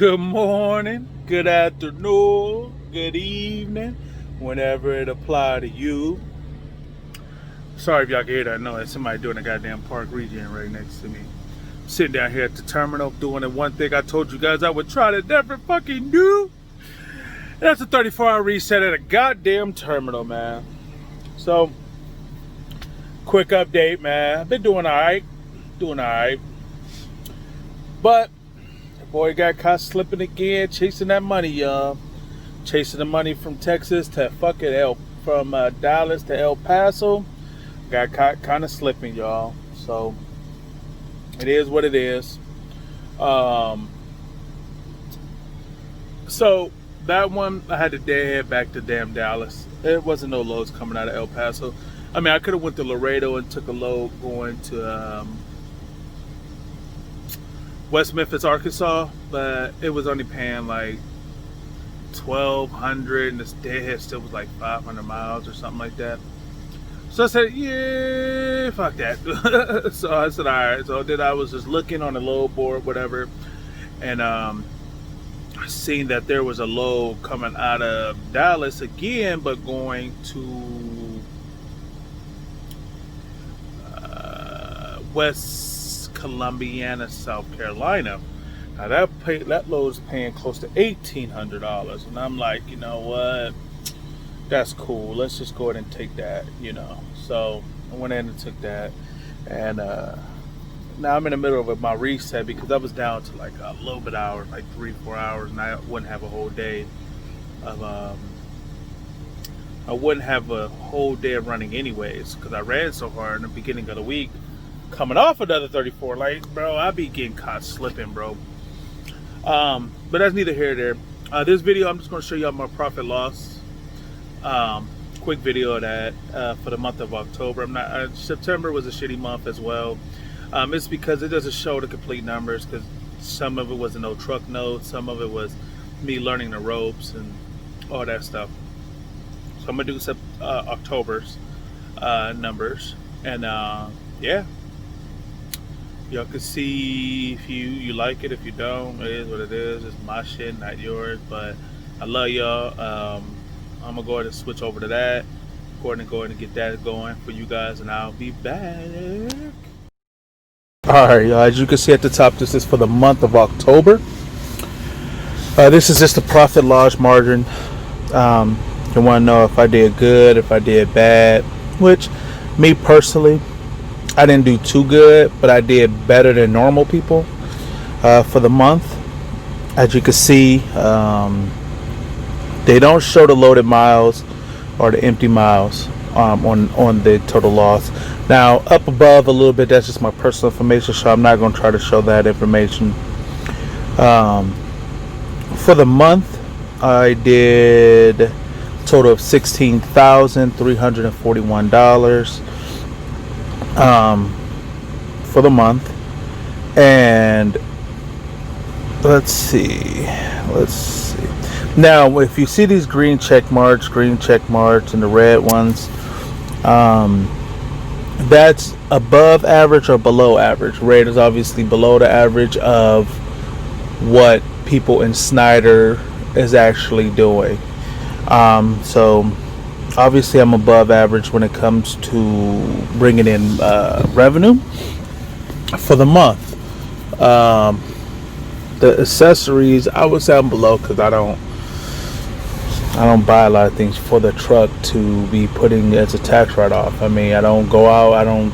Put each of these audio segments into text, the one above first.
Good morning, good afternoon, good evening, whenever it apply to you. Sorry if y'all can hear that noise. Somebody doing a goddamn park regen right next to me. I'm sitting down here at the terminal doing the one thing I told you guys I would try to never fucking do. And that's a 34-hour reset at a goddamn terminal, man. So, quick update, man. I've been doing alright. But boy got caught slipping again, chasing that money, y'all. Chasing the money from Texas to from Dallas to El Paso. Got caught kind of slipping, y'all. So it is what it is. So that one I had to head back to damn Dallas. There wasn't no loads coming out of El Paso. I mean, I could have went to Laredo and took a load going to West Memphis, Arkansas, but it was only paying like 1,200, and this deadhead still was like 500 miles or something like that. So I said, yeah, fuck that. So I said, all right. So then I was just looking on the load board, whatever, and I seen that there was a load coming out of Dallas again, but going to West Columbiana, South Carolina. Now that load is paying close to $1,800, and I'm like, you know what? That's cool. Let's just go ahead and take that, So I went in and took that, and now I'm in the middle of my reset because I was down to like a little bit hours, like 3-4 hours, and I wouldn't have a whole day of of running anyways because I ran so hard in the beginning of the week. Coming off another 34, like, bro, I be getting caught slipping, bro. But that's neither here nor there. This video, I'm just going to show y'all my profit loss. Quick video of that for the month of October. September was a shitty month as well. It's because it doesn't show the complete numbers because some of it was no truck notes, some of it was me learning the ropes and all that stuff. So I'm going to do some October's numbers. And yeah. Y'all can see if you like it. If you don't, it is what it is. It's my shit, not yours. But I love y'all. I'm gonna go ahead and switch over to that. Go ahead and get that going for you guys, and I'll be back. All right, y'all. As you can see at the top, this is for the month of October. This is just the profit loss margin. You want to know if I did good, if I did bad. Which, me personally, I didn't do too good, but I did better than normal people for the month. As you can see, they don't show the loaded miles or the empty miles on the total loss. Now, up above a little bit, that's just my personal information, so I'm not going to try to show that information. For the month, I did a total of $16,341. For the month, and let's see. Now, if you see these green check marks, and the red ones, that's above average or below average. Red is obviously below the average of what people in Snyder is actually doing. So obviously, I'm above average when it comes to bringing in revenue for the month. The accessories, I would say I'm below because I don't buy a lot of things for the truck to be putting as a tax write-off. I mean, I don't go out. I don't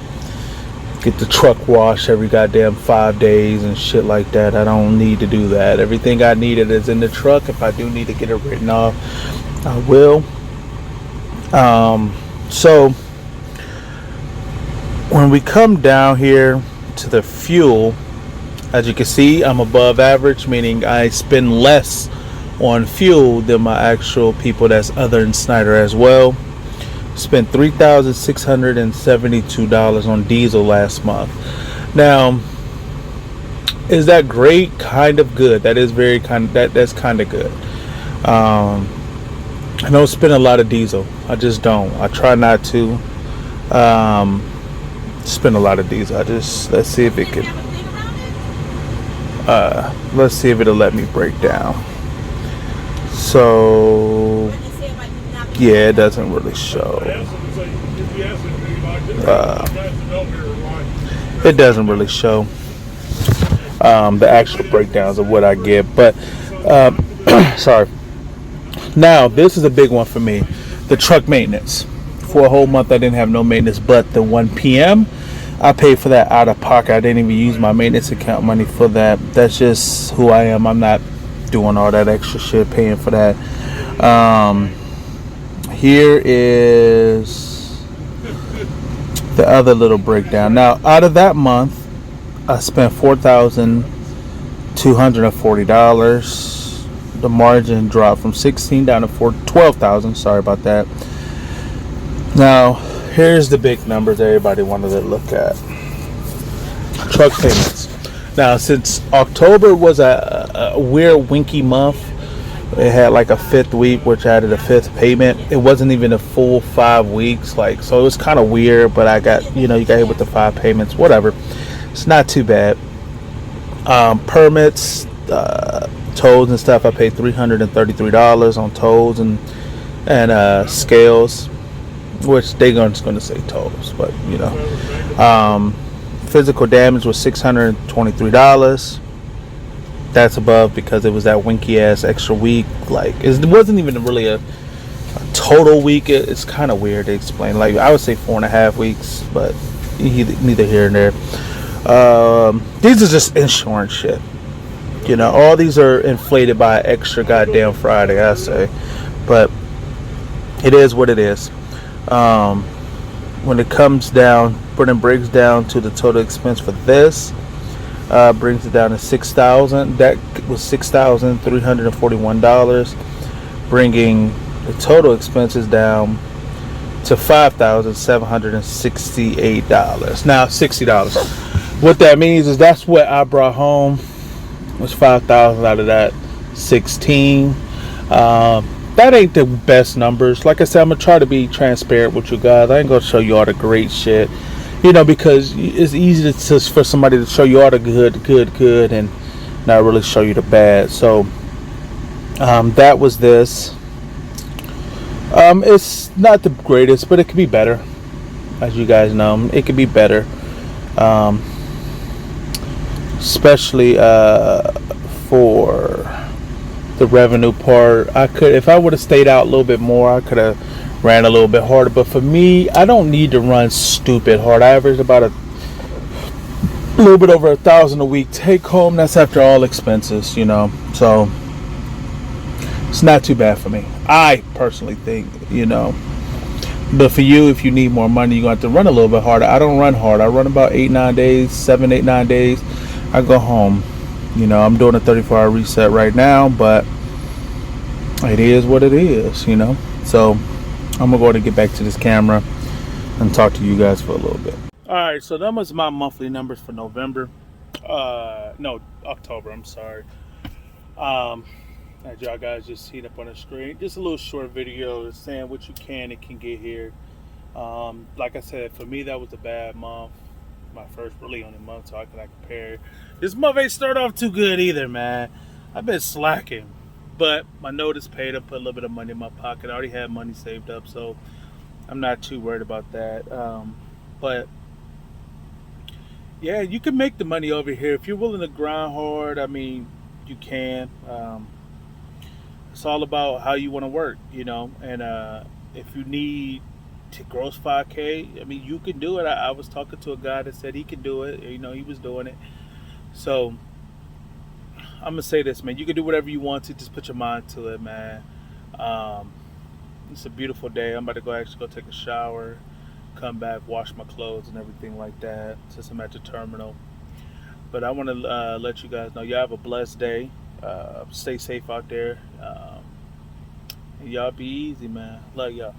get the truck washed every goddamn 5 days and shit like that. I don't need to do that. Everything I needed is in the truck. If I do need to get it written off, I will. So when we come down here to the fuel, as you can see, I'm above average, meaning I spend less on fuel than my actual people that's other than Snyder as well. Spent $3,672 on diesel last month. Now, is that great? Kind of good. That is that's kind of good. I don't spend a lot of diesel. I just don't. I try not to spend a lot of diesel. Let's see if it could. Let's see if it'll let me break down. So yeah, it doesn't really show. It doesn't really show the actual breakdowns of what I get, but sorry. Now this is a big one for me: the truck maintenance. For a whole month, I didn't have no maintenance, but the 1 p.m. I paid for that out of pocket. I didn't even use my maintenance account money for that. That's just who I am. I'm not doing all that extra shit, paying for that. Here is the other little breakdown. Now, out of that month, I spent $4,240. The margin dropped from 16 down to 12,000. Sorry about that. Now, here's the big numbers everybody wanted to look at. Truck payments. Now, since October was a weird winky month, it had like a fifth week, which added a fifth payment. It wasn't even a full 5 weeks, so it was kind of weird. But I got, you got hit with the 5 payments, whatever. It's not too bad. Permits, tolls and stuff. I paid $333 on tolls and scales, which they're just going to say tolls, but physical damage was $623. That's above because it was that winky ass extra week. It wasn't even really a total week. It's kind of weird to explain. I would say 4.5 weeks, but neither here nor there. These are just insurance shit. All these are inflated by extra goddamn Friday, I say, but it is what it is. When it comes down, when it breaks down to the total expense for this, brings it down to $6,000. That was $6,341, bringing the total expenses down to $5,768. Now $60. What that means is that's what I brought home was $5,000 out of that 16. That ain't the best numbers. Like I said, I'm gonna try to be transparent with you guys. I ain't gonna show you all the great shit, because it's easy for somebody to show you all the good, and not really show you the bad. So that was this. It's not the greatest, but it could be better. As you guys know, it could be better, especially for the revenue part. If I would have stayed out a little bit more, I could have ran a little bit harder. But for me, I don't need to run stupid hard. I average about a little bit over $1,000 a week take home. That's after all expenses, so it's not too bad for me, I personally think. But for you, if you need more money, you're going to have to run a little bit harder. I don't run hard. I run about 8-9 days, 7-8-9 days. I go home. I'm doing a 34-hour reset right now, but it is what it is, So I'm going to go ahead and get back to this camera and talk to you guys for a little bit. All right, so that was my monthly numbers for November. No, October, I'm sorry. As y'all guys just seen up on the screen, just a little short video saying what you can and can get here. Like I said, for me, that was a bad month. My first really only month, so I can compare. This month ain't started off too good either, man. I've been slacking, but my notice paid. I put a little bit of money in my pocket. I already had money saved up, so I'm not too worried about that. But yeah, you can make the money over here if you're willing to grind hard. I mean, you can. It's all about how you want to work, and if you need to gross 5K, I mean, you can do it. I was talking to a guy that said he could do it. He was doing it. So I'm gonna say this, man. You can do whatever you want to. Just put your mind to it, man. It's a beautiful day. I'm about to go take a shower, come back, wash my clothes and everything like that, since I'm at the terminal. But I want to let you guys know y'all have a blessed day. Stay safe out there. And y'all be easy, man. Love y'all.